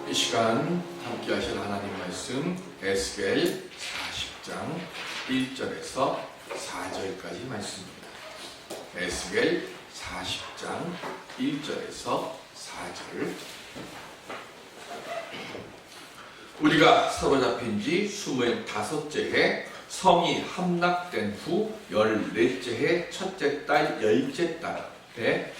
이 시간 함께 하실 하나님 말씀 에스겔 40장 1절에서 4절까지 말씀입니다. 에스겔 40장 1절에서 4절. 우리가 사로잡힌 지 25째 해 성이 함락된 후 14째 해 첫째 달 10째 달에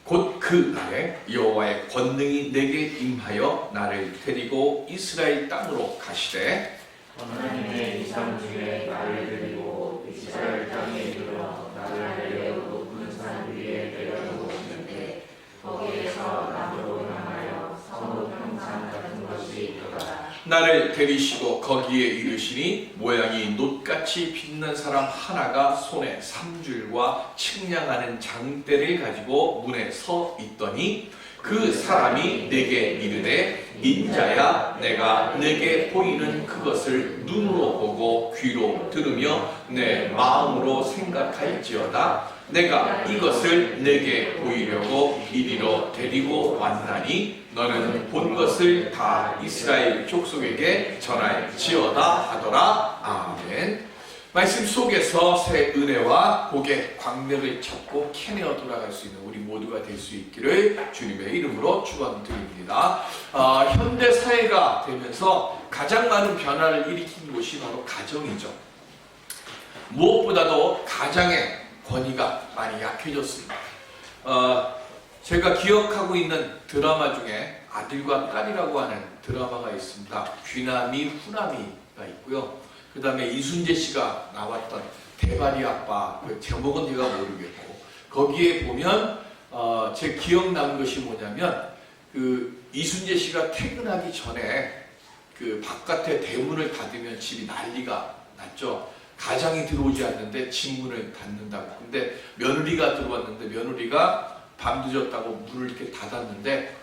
곧 그 날에 여호와의 권능이 내게 임하여 나를 데리고 이스라엘 땅으로 가시되 하나님의 이상 중에 나를 데리고 이스라엘 땅에 이르러 나를 내려 높은 산 위에 내려놓으시는데 거기에서 나무로 향하여 성읍 평상 같은 것이 있더라. 나를 데리시고 거기에 이르시니 모양이 놋같이 빛난 사람 하나가 손에 삼줄과 측량하는 장대를 가지고 문에 서 있더니 그 사람이 내게 이르되 인자야 내가 내게 보이는 그것을 눈으로 보고 귀로 들으며 내 마음으로 생각할지어다. 내가 이것을 내게 보이려고 이리로 데리고 왔나니 너는 본 것을 다 이스라엘 족속에게 전할지어다 하더라. 아멘. 말씀 속에서 새 은혜와 복의 광명을 찾고 캐내어 돌아갈 수 있는 우리 모두가 될 수 있기를 주님의 이름으로 축원드립니다. 현대 사회가 되면서 가장 많은 변화를 일으킨 곳이 바로 가정이죠. 무엇보다도 가장의 권위가 많이 약해졌습니다. 제가 기억하고 있는 드라마 중에 아들과 딸이라고 하는 드라마가 있습니다. 귀남이 후남이가 있고요. 그 다음에 이순재 씨가 나왔던 대바리 아빠, 그 제목은 제가 모르겠고, 거기에 보면 제 기억 나는 것이 뭐냐면 그 이순재 씨가 퇴근하기 전에 그 바깥에 대문을 닫으면 집이 난리가 났죠. 가장이 들어오지 않는데 집 문을 닫는다고. 근데 며느리가 들어왔는데 며느리가 밤 늦었다고 문을 이렇게 닫았는데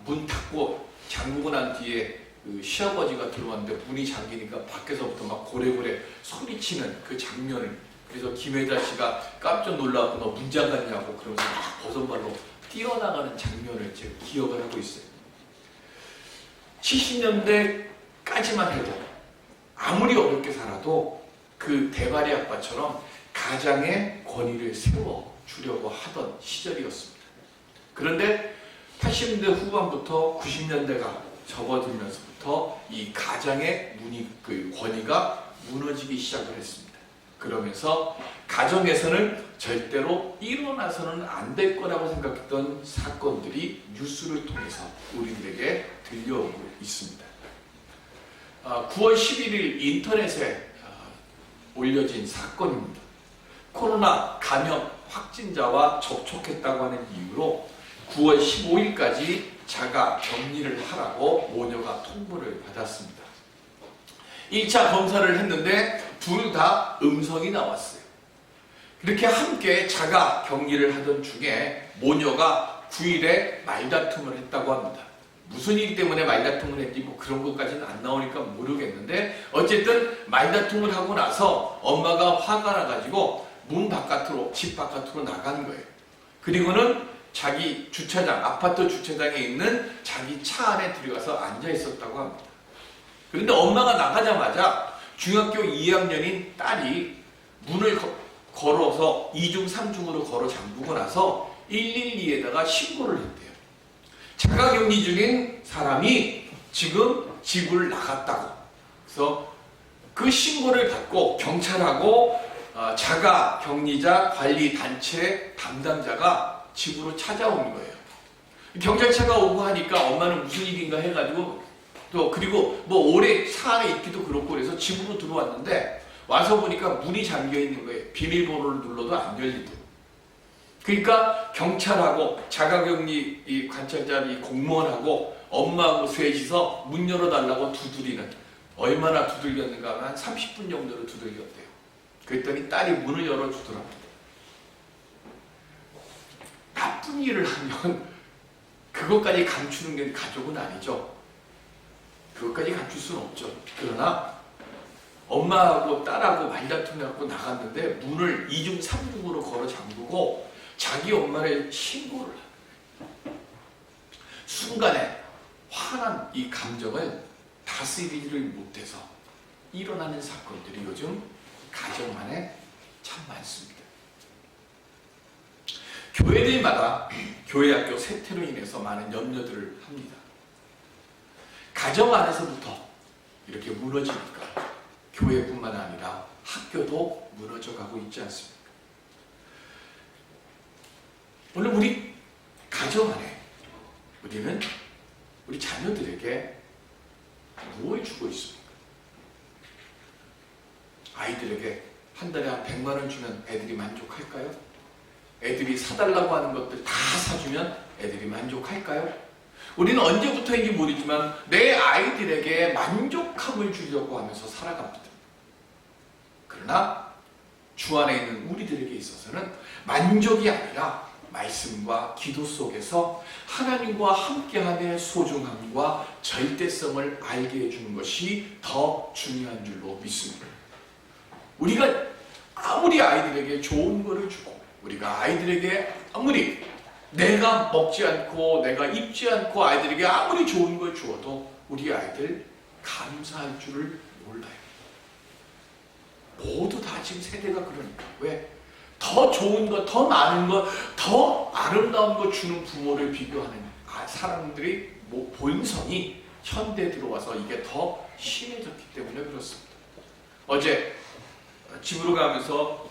문 닫고 잠그고 난 뒤에 그 시아버지가 들어왔는데 문이 잠기니까 밖에서부터 막 고래고래 소리치는 그 장면을, 그래서 김혜자 씨가 깜짝 놀라고 너 문 잠갔냐고 그러면서 막 버선발로 뛰어나가는 장면을 제가 기억을 하고 있어요. 70년대까지만 해도 아무리 어렵게 살아도 그 대바리 아빠처럼 가장의 권위를 세워주려고 하던 시절이었습니다. 그런데 80년대 후반부터 90년대가 접어들면서부터 이 가장의 그 권위가 무너지기 시작을 했습니다. 그러면서 가정에서는 절대로 일어나서는 안 될 거라고 생각했던 사건들이 뉴스를 통해서 우리들에게 들려오고 있습니다. 9월 11일 인터넷에 올려진 사건입니다. 코로나 감염 확진자와 접촉했다고 하는 이유로 9월 15일까지 자가 격리를 하라고 모녀가 통보를 받았습니다. 1차 검사를 했는데 둘 다 음성이 나왔어요. 그렇게 함께 자가 격리를 하던 중에 모녀가 9일에 말다툼을 했다고 합니다. 무슨 일 때문에 말다툼을 했지 뭐 그런 것까지는 안 나오니까 모르겠는데 어쨌든 말다툼을 하고 나서 엄마가 화가 나가지고 문 바깥으로, 집 바깥으로 나간 거예요. 그리고는 자기 주차장, 아파트 주차장에 있는 자기 차 안에 들어가서 앉아 있었다고 합니다. 그런데 엄마가 나가자마자 중학교 2학년인 딸이 문을 걸어서 2중 3중으로 걸어 잠그고 나서 112에다가 신고를 했대요. 자가격리 중인 사람이 지금 집을 나갔다고. 그래서 그 신고를 받고 경찰하고 자가격리자 관리단체 담당자가 집으로 찾아온 거예요. 경찰차가 오고 하니까 엄마는 무슨 일인가 해가지고 또 그리고 뭐 오래 차 안에 있기도 그렇고 그래서 집으로 들어왔는데 와서 보니까 문이 잠겨 있는 거예요. 비밀번호를 눌러도 안 열리고. 그러니까 경찰하고 자가격리 이 관찰자 이 공무원하고 엄마하고 셋이서 문 열어달라고 두드리는, 얼마나 두들겼는가 하면 한 30분 정도로 두들겼대요. 그랬더니 딸이 문을 열어주더랍니다. 나쁜 일을 하면 그것까지 감추는 게 가족은 아니죠. 그것까지 감출 수는 없죠. 그러나 엄마하고 딸하고 말다툼해갖고 나갔는데 문을 2중 3중으로 걸어 잠그고 자기 엄마를 신고를 합니다. 순간에 화난 이 감정을 다스리지를 못해서 일어나는 사건들이 요즘 가정 안에 참 많습니다. 교회들마다 교회학교 세태로 인해서 많은 염려들을 합니다. 가정 안에서부터 이렇게 무너지니까 교회뿐만 아니라 학교도 무너져가고 있지 않습니까? 오늘 우리 가정 안에 우리는 우리 자녀들에게 무엇을 주고 있습니까? 아이들에게 한 달에 한 100만 원 주면 애들이 만족할까요? 애들이 사달라고 하는 것들 다 사주면 애들이 만족할까요? 우리는 언제부터인지 모르지만 내 아이들에게 만족함을 주려고 하면서 살아갑니다. 그러나 주 안에 있는 우리들에게 있어서는 만족이 아니라 말씀과 기도 속에서 하나님과 함께함의 소중함과 절대성을 알게 해주는 것이 더 중요한 줄로 믿습니다. 우리가 아무리 아이들에게 좋은 것을 주고 우리가 아이들에게 아무리 내가 먹지 않고 내가 입지 않고 아이들에게 아무리 좋은 걸 주어도 우리 아이들 감사할 줄을 몰라요. 모두 다 지금 세대가 그러니까. 왜? 더 좋은 것, 더 많은 것, 더 아름다운 것 주는 부모를 비교하는 사람들이 본성이 현대에 들어와서 이게 더 심해졌기 때문에 그렇습니다. 어제 집으로 가면서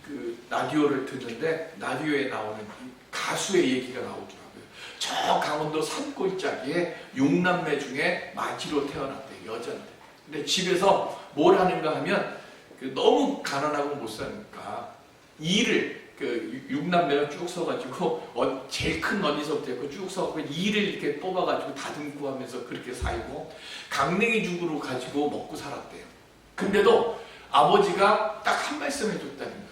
그 라디오를 듣는데 라디오에 나오는 가수의 얘기가 나오더라고요. 저 강원도 산골짜기에 6남매 중에 마지로 태어났대요. 여자인데. 근데 집에서 뭘 하는가 하면 너무 가난하고 못 사니까 일을 6남매가 쭉 서가지고 제일 큰 언니서부터 쭉 서가지고 일을 이렇게 뽑아가지고 다듬고 하면서 그렇게 살고 강냉이 죽으로 가지고 먹고 살았대요. 근데도 아버지가 딱 한 말씀 해줬다는 거예요.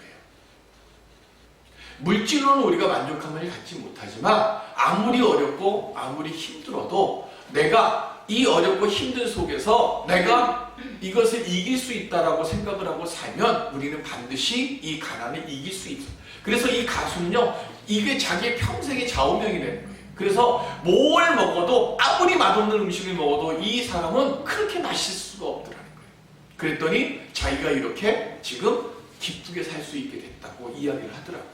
물질로는 우리가 만족함을 갖지 못하지만 아무리 어렵고 아무리 힘들어도 내가 이 어렵고 힘든 속에서 내가 이것을 이길 수 있다라고 생각을 하고 살면 우리는 반드시 이 가난을 이길 수 있어요. 그래서 이 가수는요, 이게 자기의 평생의 좌우명이 되는 거예요. 그래서 뭘 먹어도 아무리 맛없는 음식을 먹어도 이 사람은 그렇게 맛있을 수가 없더라는 거예요. 그랬더니 자기가 이렇게 지금 기쁘게 살 수 있게 됐다고 이야기를 하더라고요.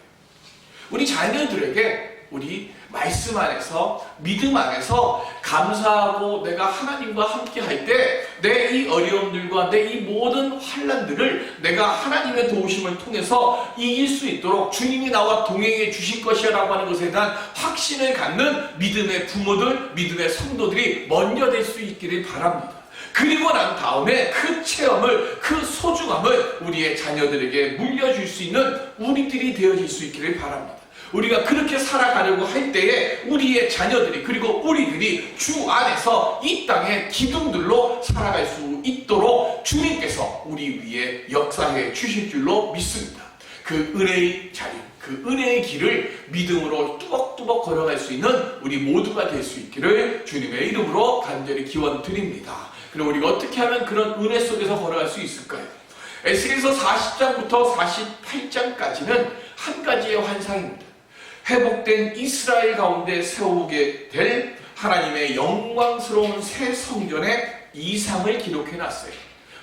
우리 자녀들에게 우리 말씀 안에서 믿음 안에서 감사하고 내가 하나님과 함께 할 때 내 이 어려움들과 내 이 모든 환난들을 내가 하나님의 도우심을 통해서 이길 수 있도록 주님이 나와 동행해 주실 것이라고 하는 것에 대한 확신을 갖는 믿음의 부모들, 믿음의 성도들이 먼저 될 수 있기를 바랍니다. 그리고 난 다음에 그 체험을, 그 소중함을 우리의 자녀들에게 물려줄 수 있는 우리들이 되어질 수 있기를 바랍니다. 우리가 그렇게 살아가려고 할 때에 우리의 자녀들이 그리고 우리들이 주 안에서 이 땅의 기둥들로 살아갈 수 있도록 주님께서 우리 위에 역사해 주실 줄로 믿습니다. 그 은혜의 자리, 그 은혜의 길을 믿음으로 뚜벅뚜벅 걸어갈 수 있는 우리 모두가 될 수 있기를 주님의 이름으로 간절히 기원 드립니다. 그럼 우리가 어떻게 하면 그런 은혜 속에서 걸어갈 수 있을까요? 에스겔서 40장부터 48장까지는 한 가지의 환상입니다. 회복된 이스라엘 가운데 세우게 될 하나님의 영광스러운 새 성전의 이상을 기록해 놨어요.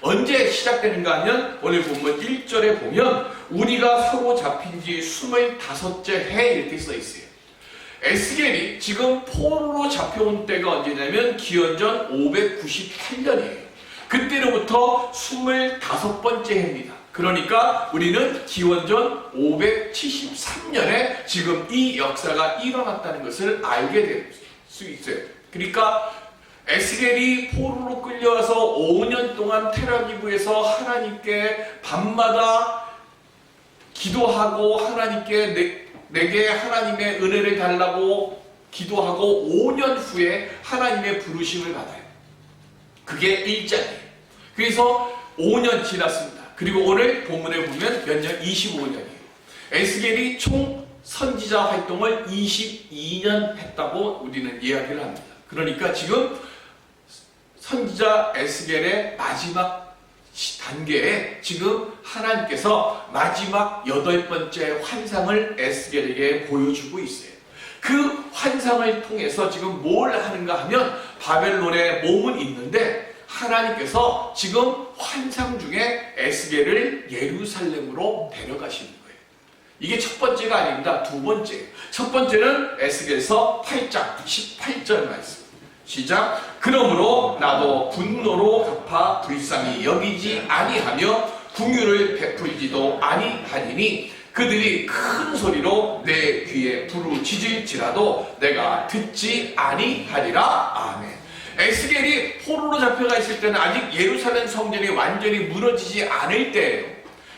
언제 시작되는가 하면 오늘 본문 1절에 보면 우리가 사로잡힌 지 25째 해 이렇게 써 있어요. 에스겔이 지금 포로로 잡혀온 때가 언제냐면 기원전 598년이에요. 그때로부터 25번째 해입니다. 그러니까 우리는 기원전 573년에 지금 이 역사가 일어났다는 것을 알게 될 수 있어요. 그러니까 에스겔이 포로로 끌려와서 5년 동안 텔아비브에서 하나님께 밤마다 기도하고 하나님께 내게 하나님의 은혜를 달라고 기도하고 5년 후에 하나님의 부르심을 받아요. 그게 1장이에요. 그래서 5년 지났습니다. 그리고 오늘 본문에 보면 몇 년? 25년이에요. 에스겔이 총 선지자 활동을 22년 했다고 우리는 이야기를 합니다. 그러니까 지금 선지자 에스겔의 마지막 단계에 지금 하나님께서 마지막 8번째 환상을 에스겔에게 보여주고 있어요. 그 환상을 통해서 지금 뭘 하는가 하면 바벨론의 몸은 있는데 하나님께서 지금 환상 중에 에스겔을 예루살렘으로 데려가시는 거예요. 이게 첫 번째가 아닙니다. 두 번째. 첫 번째는 에스겔서 8장 18절 말씀. 시작. 그러므로 나도 분노로 갚아 불쌍히 여기지 아니하며 긍휼을 베풀지도 아니하니니 그들이 큰 소리로 내 귀에 부르짖을지라도 내가 듣지 아니하리라. 아멘. 에스겔이 포로로 잡혀가 있을 때는 아직 예루살렘 성전이 완전히 무너지지 않을 때예요.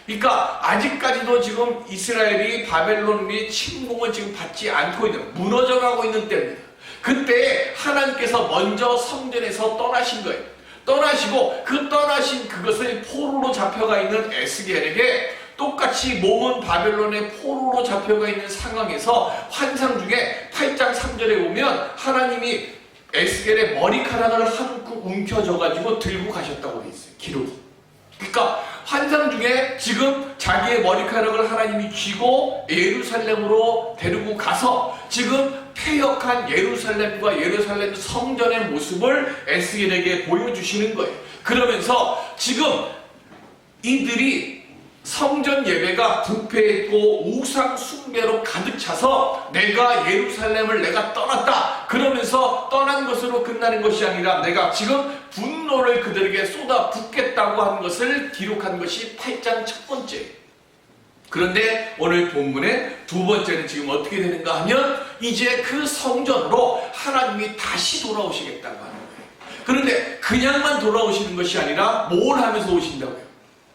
그러니까 아직까지도 지금 이스라엘이 바벨론의 침공을 지금 받지 않고 있는, 무너져가고 있는 때입니다. 그때 하나님께서 먼저 성전에서 떠나신 거예요. 떠나시고 그 떠나신 그것을 포로로 잡혀가 있는 에스겔에게 똑같이 몸은 바벨론의 포로로 잡혀가 있는 상황에서 환상 중에 8장 3절에 보면 하나님이 에스겔의 머리카락을 한 묶음 움켜져가지고 들고 가셨다고 되어 있어요. 기록이. 그러니까 환상 중에 지금 자기의 머리카락을 하나님이 쥐고 예루살렘으로 데리고 가서 지금 폐역한 예루살렘과 예루살렘 성전의 모습을 에스겔에게 보여주시는 거예요. 그러면서 지금 이들이 성전 예배가 부패했고 우상 숭배로 가득 차서 내가 예루살렘을 내가 떠났다 그러면서 떠난 것으로 끝나는 것이 아니라 내가 지금 분노를 그들에게 쏟아 붓겠다고 하는 것을 기록한 것이 8장 첫 번째. 그런데 오늘 본문의 두 번째는 지금 어떻게 되는가 하면 이제 그 성전으로 하나님이 다시 돌아오시겠다고 하는 거예요. 그런데 그냥만 돌아오시는 것이 아니라 뭘 하면서 오신다고요?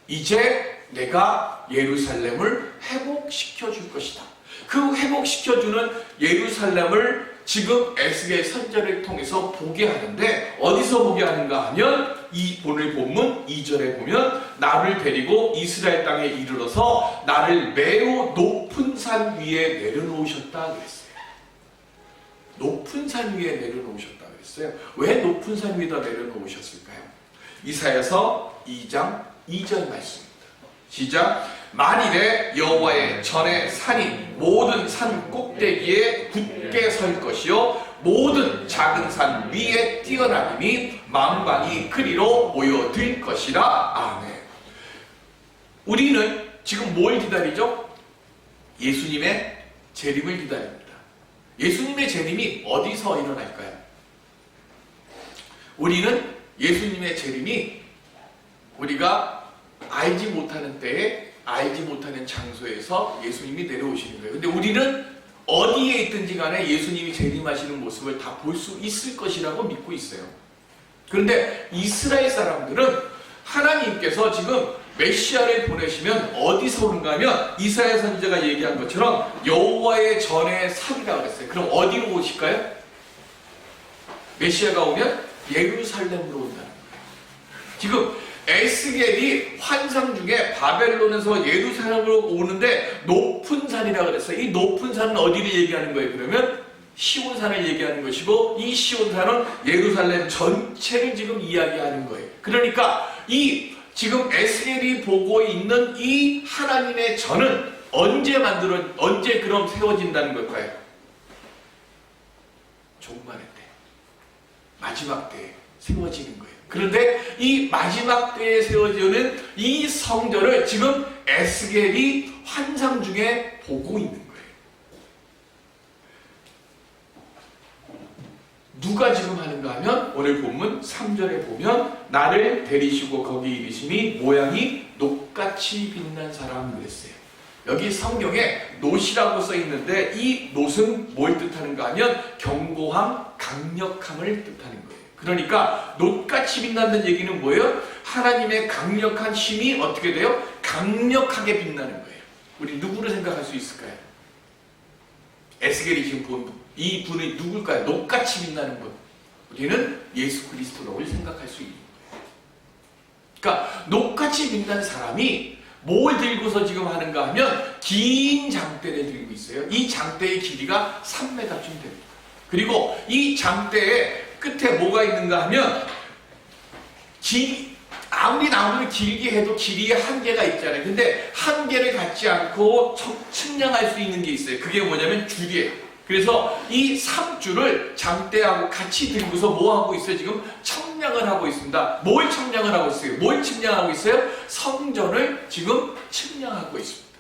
이제 내가 예루살렘을 회복시켜 줄 것이다. 그 회복시켜주는 예루살렘을 지금 에스겔 선지자를 통해서 보게 하는데 어디서 보게 하는가 하면 이 오늘 본문 2절에 보면 나를 데리고 이스라엘 땅에 이르러서 나를 매우 높은 산 위에 내려놓으셨다 그랬어요. 높은 산 위에 내려놓으셨다 그랬어요. 왜 높은 산 위에다 내려놓으셨을까요? 이사야서 2장 2절 말씀. 시작. 만일에 여호와의 전에 산이 모든 산 꼭대기에 굳게 설 것이요 모든 작은 산 위에 뛰어나리니 만방이 그리로 모여들 것이라. 아멘. 우리는 지금 뭘 기다리죠? 예수님의 재림을 기다립니다. 예수님의 재림이 어디서 일어날까요? 우리는 예수님의 재림이 우리가 알지 못하는 때에 알지 못하는 장소에서 예수님이 내려오시는 거예요. 근데 우리는 어디에 있든지 간에 예수님이 재림하시는 모습을 다 볼 수 있을 것이라고 믿고 있어요. 그런데 이스라엘 사람들은 하나님께서 지금 메시아를 보내시면 어디서 오는가 하면 이사야 선지자가 얘기한 것처럼 여호와의 전에 산이라고 그랬어요. 그럼 어디로 오실까요? 메시아가 오면 예루살렘으로 온다는 거예요. 지금 에스겔이 환상 중에 바벨론에서 예루살렘으로 오는데 높은 산이라고 그랬어요. 이 높은 산은 어디를 얘기하는 거예요? 그러면 시온산을 얘기하는 것이고 이 시온산은 예루살렘 전체를 지금 이야기하는 거예요. 그러니까 이 지금 에스겔이 보고 있는 이 하나님의 전은 언제 그럼 세워진다는 걸까요? 종말의 때, 마지막 때에 세워지는 거예요. 그런데 이 마지막 때에 세워지는 이 성전을 지금 에스겔이 환상 중에 보고 있는 거예요. 누가 지금 하는가 하면 오늘 본문 3절에 보면 나를 데리시고 거기 이르시니 모양이 녹같이 빛난 사람 그랬어요. 여기 성경에 놋이라고 써 있는데 이 놋은 뭘 뜻하는가 하면 견고함, 강력함을 뜻하는 거예요. 그러니까 놋같이 빛난다는 얘기는 뭐예요? 하나님의 강력한 힘이 어떻게 돼요? 강력하게 빛나는 거예요. 우리 누구를 생각할 수 있을까요? 에스겔이 지금 본 이 분이 누굴까요? 놋같이 빛나는 분. 우리는 예수 그리스도를 생각할 수 있는 거예요. 그러니까 놋같이 빛난 사람이 뭘 들고서 지금 하는가 하면 긴 장대를 들고 있어요. 이 장대의 길이가 3m쯤 됩니다. 그리고 이 장대의 끝에 뭐가 있는가 하면 아무리 나무를 길게 해도 길이에 한계가 있잖아요. 근데 한계를 갖지 않고 측량할 수 있는 게 있어요. 그게 뭐냐면 줄이에요. 그래서 이 3주를 장대하고 같이 들고서 뭐 하고 있어요? 지금 청량을 하고 있습니다. 뭘 청량을 하고 있어요? 뭘 측량하고 있어요? 성전을 지금 측량하고 있습니다.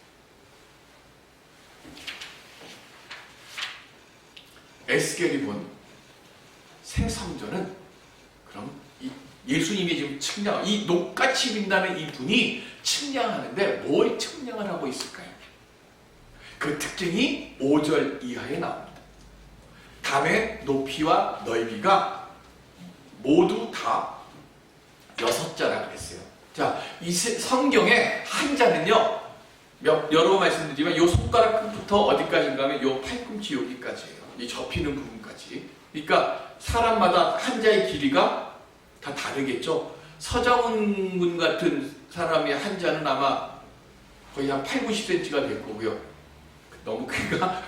에스겔이 본 새 성전은 그럼 예수님이 지금 측량, 이 녹같이 빛나는 이 분이 측량하는데 뭘 측량을 하고 있을까요? 그 특징이 5절 이하에 나옵니다. 담의 높이와 넓이가 모두 다 6자라 그랬어요. 자, 이 성경의 한자는요, 여러 번 말씀드리지만 요 손가락 끝부터 어디까지인가 하면 요 팔꿈치 여기까지예요. 이 접히는 부분까지. 그러니까 사람마다 한자의 길이가 다 다르겠죠. 서장훈 군 같은 사람의 한자는 아마 거의 한 8, 90cm가 될 거고요. 너무 크기가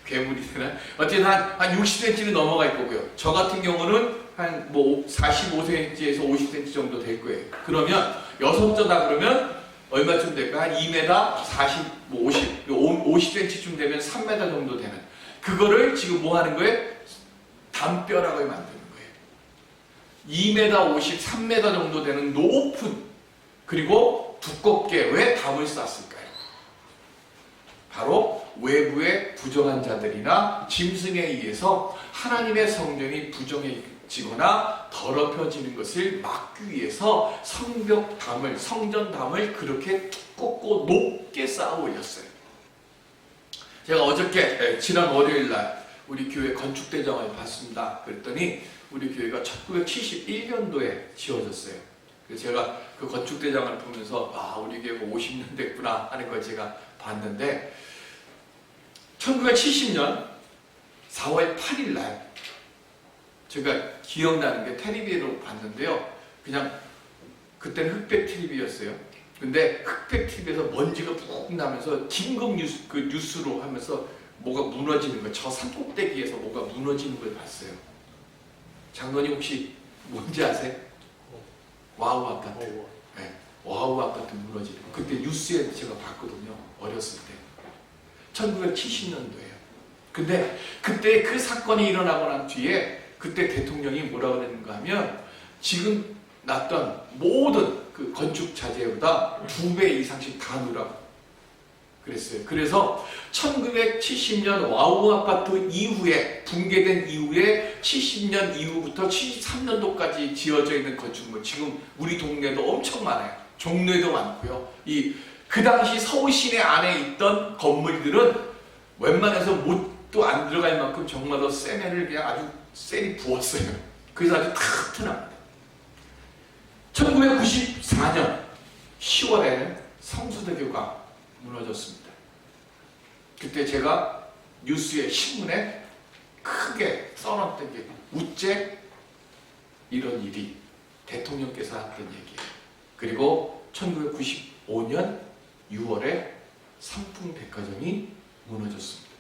괴물이 되나? 어쨌든 한 60cm는 넘어갈 거고요. 저 같은 경우는 한 뭐 45cm에서 50cm 정도 될 거예요. 그러면 6자다 그러면 얼마쯤 될까? 한 2m 40, 뭐 50cm쯤 되면 3m 정도 되는. 그거를 지금 뭐 하는 거예요? 담벼락을 만드는 거예요. 2m 50, 3m 정도 되는 높은, 그리고 두껍게 왜 담을 쌌을까요? 바로 외부의 부정한 자들이나 짐승에 의해서 하나님의 성전이 부정해지거나 더럽혀지는 것을 막기 위해서 성벽담을, 성전담을 그렇게 두껍고 높게 쌓아 올렸어요. 제가 어저께 지난 월요일날 우리 교회 건축대장을 봤습니다. 그랬더니 우리 교회가 1971년도에 지어졌어요. 그래서 제가 그 건축대장을 보면서 아, 우리 교회가 50년 됐구나 하는 걸 제가 봤는데 1970년 4월 8일 날 제가 기억나는 게 텔레비로 봤는데요. 그냥 그때는 흑백 TV였어요. 근데 흑백 TV에서 먼지가 푹 나면서 긴급 뉴스로 하면서 뭐가 무너지는 거, 저 산꼭대기에서 뭐가 무너지는 걸 봤어요. 장로님 혹시 뭔지 아세요? 와우 아파트. 네, 와우 아파트 무너지는 거. 그때 뉴스에 제가 봤거든요. 어렸을 때. 1970년도에요. 근데 그때 그 사건이 일어나고 난 뒤에 그때 대통령이 뭐라고 그랬는가 하면 지금 났던 모든 그 건축 자재보다 2배 이상씩 다 넣으라고 그랬어요. 그래서 1970년 와우 아파트 이후에 붕괴된 이후에 70년 이후부터 73년도까지 지어져 있는 건축물 지금 우리 동네도 엄청 많아요. 종로에도 많고요. 그 당시 서울 시내 안에 있던 건물들은 웬만해서 못도 안 들어갈 만큼 정말로 세면을 그냥 아주 쎄리 부었어요. 그래서 아주 튼튼합니다. 1994년 10월에 성수대교가 무너졌습니다. 그때 제가 뉴스에 신문에 크게 써놨던 게 우째 이런 일이 대통령께서 했던 얘기예요. 그리고 1995년 6월에 삼풍백화점이 무너졌습니다.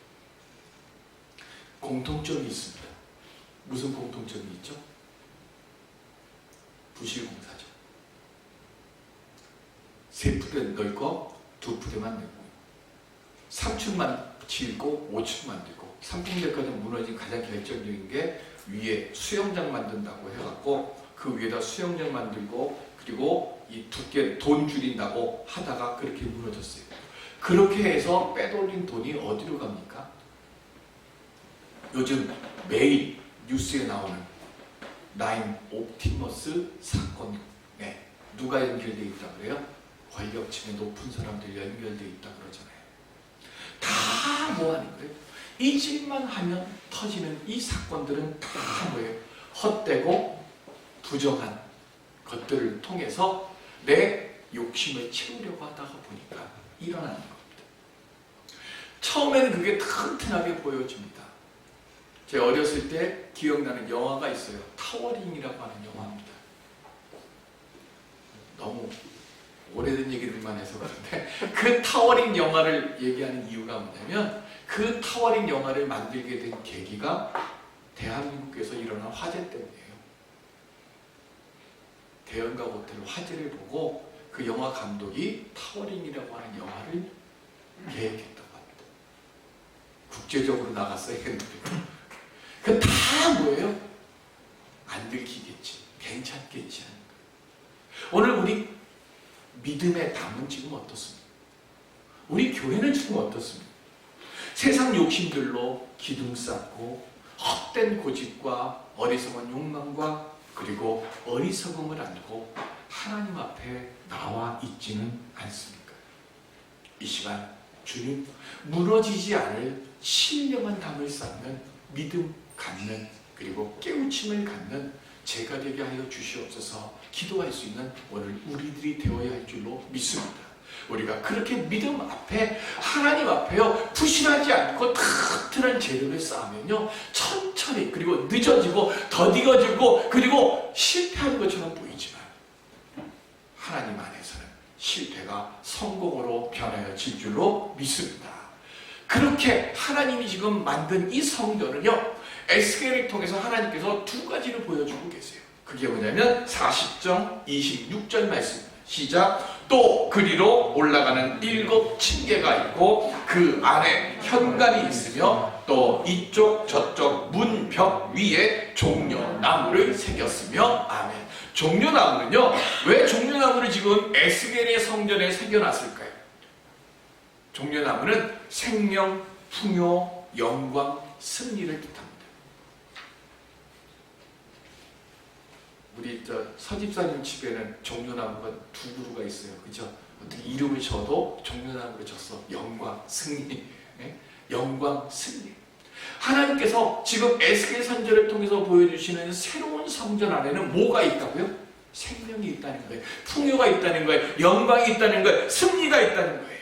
공통점이 있습니다. 무슨 공통점이 있죠? 부실공사죠. 3푸대 넣을 거 2푸대만 내고 3층만 짓고 5층 만들고 삼풍백화점 무너진 가장 결정적인 게 위에 수영장 만든다고 해갖고 그 위에다 수영장 만들고 그리고 이 두께 돈 줄인다고 하다가 그렇게 무너졌어요. 그렇게 해서 빼돌린 돈이 어디로 갑니까? 요즘 매일 뉴스에 나오는 라인 옵티머스 사건에 누가 연결되어 있다 그래요? 권력층의 높은 사람들 연결되어 있다 그러잖아요. 다 뭐하는 거예요? 이 짓만 하면 터지는 이 사건들은 다 뭐예요? 헛되고 부정한 것들을 통해서 내 욕심을 채우려고 하다가 보니까 일어나는 겁니다. 처음에는 그게 튼튼하게 보여집니다. 제가 어렸을 때 기억나는 영화가 있어요. 타워링이라고 하는 영화입니다. 너무 오래된 얘기들만 해서 그런데 그 타워링 영화를 얘기하는 이유가 뭐냐면 그 타워링 영화를 만들게 된 계기가 대한민국에서 일어난 화재 때문이에요. 대연각 호텔 화재를 보고 그 영화 감독이 타워링이라고 하는 영화를 계획했다고 합니다. 국제적으로 나갔어야 했는데 그 다 뭐예요? 안 들키겠지, 괜찮겠지. 오늘 우리 믿음의 담은 지금 어떻습니까? 우리 교회는 지금 어떻습니까? 세상 욕심들로 기둥 쌓고 헛된 고집과 어리석은 욕망과 그리고 어리석음을 안고 하나님 앞에 나와 있지는 않습니까? 이 시간 주님, 무너지지 않을 신령한 담을 쌓는 믿음 갖는 그리고 깨우침을 갖는 제가 되게 하여 주시옵소서. 기도할 수 있는 오늘 우리들이 되어야 할 줄로 믿습니다. 우리가 그렇게 믿음 앞에 하나님 앞에요 부실하지 않고 튼튼한 재료를 쌓으면요 천천히 그리고 늦어지고 더디어지고 그리고 실패하는 것처럼 보이지만 하나님 안에서는 실패가 성공으로 변하여질 줄로 믿습니다. 그렇게 하나님이 지금 만든 이 성전은요 에스겔을 통해서 하나님께서 두 가지를 보여주고 계세요. 그게 뭐냐면 40장 26절 말씀입니다. 시작. 또 그리로 올라가는 7 층계가 있고 그 안에 현관이 있으며 또 이쪽 저쪽 문벽 위에 종려나무를 새겼으며 아멘. 종려나무는요 왜 종려나무를 지금 에스겔의 성전에 새겨놨을까요? 종려나무는 생명, 풍요, 영광, 승리를 뜻합니다. 우리 서집사님 집에는 종려나무가 2그루가 있어요. 그죠? 어떻게 이름을 줘도 종려나무로 줬어. 영광, 승리. 네? 영광, 승리. 하나님께서 지금 에스겔 선전을 통해서 보여주시는 새로운 성전 안에는 뭐가 있다고요? 생명이 있다는 거예요. 풍요가 있다는 거예요. 영광이 있다는 거예요. 승리가 있다는 거예요.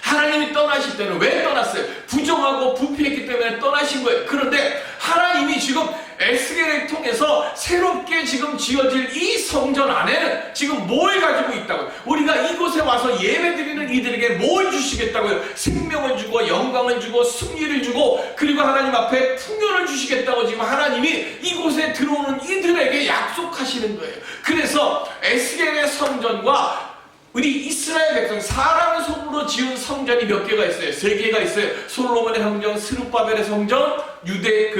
하나님이 떠나실 때는 왜 떠났어요? 부정하고 부패했기 때문에 떠나신 거예요. 그런데 하나님이 지금 에스겔을 통해서 새롭게 지금 지어질 이 성전 안에는 지금 뭘 가지고 있다고요? 우리가 이곳에 와서 예배드리는 이들에게 뭘 주시겠다고요? 생명을 주고 영광을 주고 승리를 주고 그리고 하나님 앞에 풍요를 주시겠다고 지금 하나님이 이곳에 들어오는 이들에게 약속하시는 거예요. 그래서 에스겔의 성전과 우리 이스라엘 백성 사람의 손으로 지은 성전이 몇 개가 있어요? 3개가 있어요. 솔로몬의 성전, 스룹바벨의 성전, 유대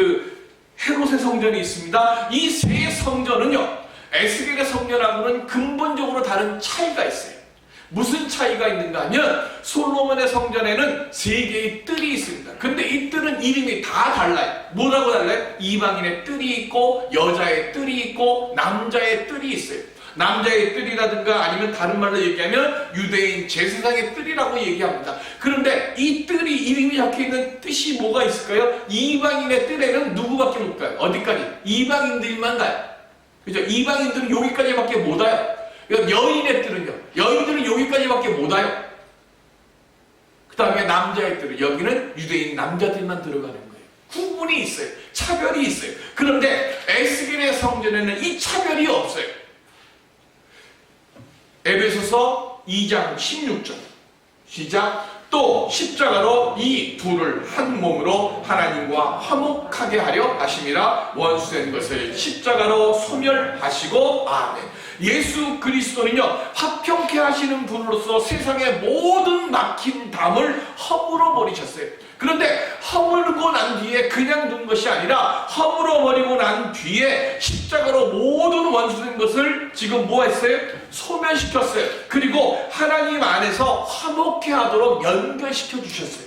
헤롯의 성전이 있습니다. 이 3 성전은요 에스겔의 성전하고는 근본적으로 다른 차이가 있어요. 무슨 차이가 있는가 하면 솔로몬의 성전에는 3개의 뜰이 있습니다. 근데 이 뜰은 이름이 다 달라요. 뭐라고 달라요? 이방인의 뜰이 있고 여자의 뜰이 있고 남자의 뜰이 있어요. 남자의 뜰이라든가 아니면 다른 말로 얘기하면 유대인 제사장의 뜰이라고 얘기합니다. 그런데 이 뜰이 이름이 적혀있는 뜻이 뭐가 있을까요? 이방인의 뜰에는 누구밖에 못 가요? 어디까지? 이방인들만 가요. 그죠? 이방인들은 여기까지밖에 못 와요. 여인의 뜰은요? 여인들은 여기까지밖에 못 와요. 그 다음에 남자의 뜰은 여기는 유대인 남자들만 들어가는 거예요. 구분이 있어요. 차별이 있어요. 그런데 에스겔의 성전에는 이 차별이 없어요. 에베소서 2장 16절 시작. 또 십자가로 이 둘을 한 몸으로 하나님과 화목하게 하려 하심이라 원수된 것을 십자가로 소멸하시고 아멘. 예수 그리스도는요 화평케 하시는 분으로서 세상의 모든 막힌 담을 허물어 버리셨어요. 그런데 허물고 난 뒤에 그냥 둔 것이 아니라 허물어 버리고 난 뒤에 십자가로 모든 원수된 것을 지금 뭐 했어요? 소멸시켰어요. 그리고 하나님 안에서 화목케 하도록 연결시켜 주셨어요.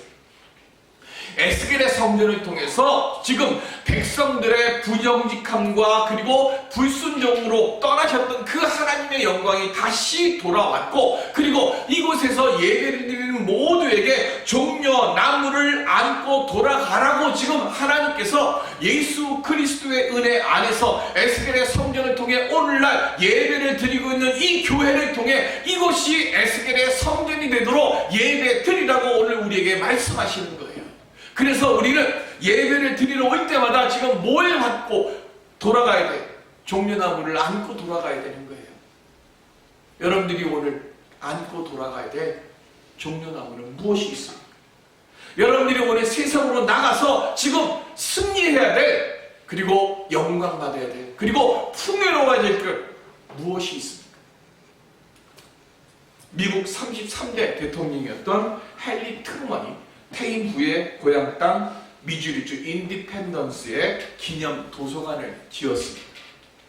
에스겔의 성전을 통해서 지금 백성들의 부정직함과 그리고 불순종으로 떠나셨던 그 하나님의 영광이 다시 돌아왔고 그리고 이곳에서 예배를 드리는 모두에게 종려 나무를 안고 돌아가라고 지금 하나님께서 예수 그리스도의 은혜 안에서 에스겔의 성전을 통해 오늘날 예배를 드리고 있는 이 교회를 통해 이곳이 에스겔의 성전이 되도록 예배 드리라고 오늘 우리에게 말씀하시는 거예요. 그래서 우리는 예배를 드리러 올 때마다 지금 뭘 받고 돌아가야 돼요? 종려나무를 안고 돌아가야 되는 거예요. 여러분들이 오늘 안고 돌아가야 될 종려나무는 무엇이 있습니까? 여러분들이 오늘 세상으로 나가서 지금 승리해야 될 그리고 영광 받아야 될 그리고 풍요로워질 것 무엇이 있습니까? 미국 33대 대통령이었던 헨리 트루먼이 퇴임 후에 고향 땅 미주리주 인디펜던스의 기념 도서관을 지었습니다.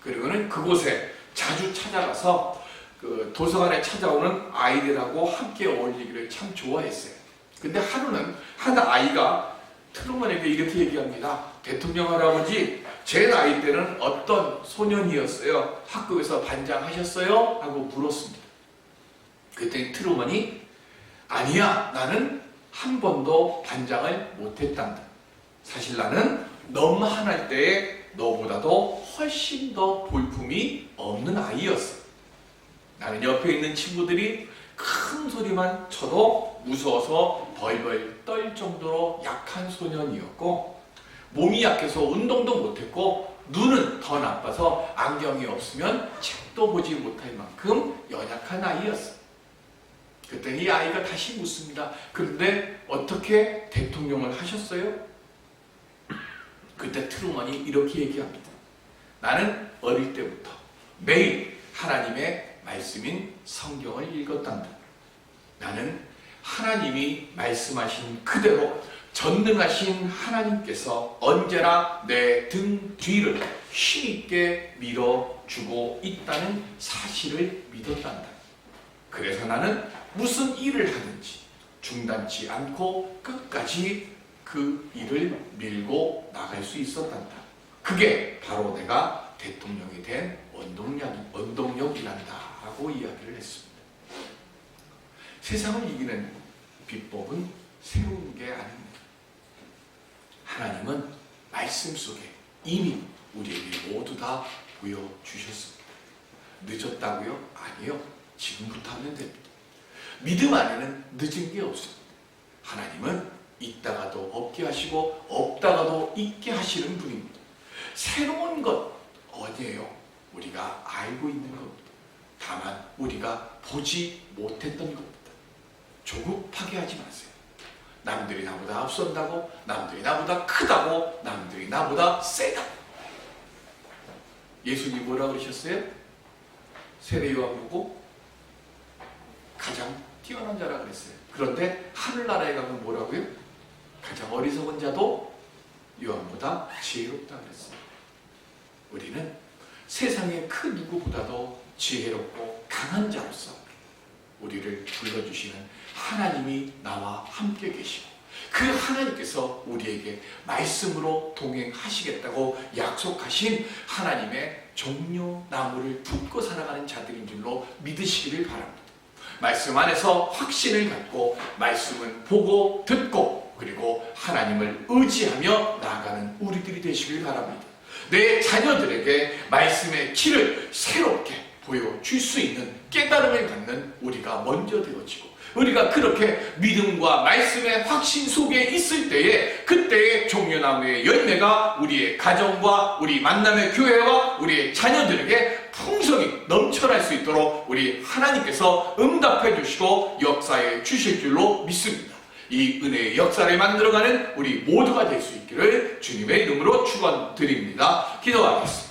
그리고는 그곳에 자주 찾아가서 그 도서관에 찾아오는 아이들하고 함께 어울리기를 참 좋아했어요. 근데 하루는 한 아이가 트루먼에게 이렇게 얘기합니다. 대통령 할아버지, 제 나이 때는 어떤 소년이었어요? 학교에서 반장하셨어요? 하고 물었습니다. 그때 트루먼이 아니야, 나는 한 번도 반장을 못했단다. 사실 나는 너만 할 때에 너보다도 훨씬 더 볼품이 없는 아이였어. 나는 옆에 있는 친구들이 큰 소리만 쳐도 무서워서 벌벌 떨 정도로 약한 소년이었고, 몸이 약해서 운동도 못했고, 눈은 더 나빠서 안경이 없으면 책도 보지 못할 만큼 연약한 아이였어. 그때 이 아이가 다시 묻습니다. 그런데 어떻게 대통령을 하셨어요? 그때 트루먼이 이렇게 얘기합니다. 나는 어릴 때부터 매일 하나님의 말씀인 성경을 읽었단다. 나는 하나님이 말씀하신 그대로 전능하신 하나님께서 언제나 내 등 뒤를 힘있게 밀어주고 있다는 사실을 믿었단다. 그래서 나는 무슨 일을 하든지 중단치 않고 끝까지 그 일을 밀고 나갈 수 있었단다. 그게 바로 내가 대통령이 된 원동력이란다 하고 이야기를 했습니다. 세상을 이기는 비법은 새로운 게 아닙니다. 하나님은 말씀 속에 이미 우리에게 모두 다 보여주셨습니다. 늦었다고요? 아니요. 지금부터 하면 됩니다. 믿음 안에는 늦은 게 없습니다. 하나님은 있다가도 없게 하시고 없다가도 있게 하시는 분입니다. 새로운 것 어디예요? 우리가 알고 있는 겁니다. 다만 우리가 보지 못했던 겁니다. 조급하게 하지 마세요. 남들이 나보다 앞선다고, 남들이 나보다 크다고, 남들이 나보다 세다고. 예수님이 뭐라 그러셨어요? 세례 요한 보고 가장 뛰어난 자라 그랬어요. 그런데 하늘나라에 가면 뭐라고요? 가장 어리석은 자도 요한보다 지혜롭다 그랬어요. 우리는 세상의 그 누구보다도 지혜롭고 강한 자로서 우리를 불러주시는 하나님이 나와 함께 계시고, 그 하나님께서 우리에게 말씀으로 동행하시겠다고 약속하신 하나님의 종려나무를 붙고 살아가는 자들인 줄로 믿으시기를 바랍니다. 말씀 안에서 확신을 갖고 말씀을 보고 듣고 그리고 하나님을 의지하며 나아가는 우리들이 되시길 바랍니다. 내 자녀들에게 말씀의 길을 새롭게 보여줄 수 있는 깨달음을 갖는 우리가 먼저 되어지고, 우리가 그렇게 믿음과 말씀의 확신 속에 있을 때에 그때의 종려나무의 열매가 우리의 가정과 우리 만남의 교회와 우리의 자녀들에게 풍성히 넘쳐날 수 있도록 우리 하나님께서 응답해 주시고 역사해 주실 줄로 믿습니다. 이 은혜의 역사를 만들어가는 우리 모두가 될 수 있기를 주님의 이름으로 축원드립니다. 기도하겠습니다.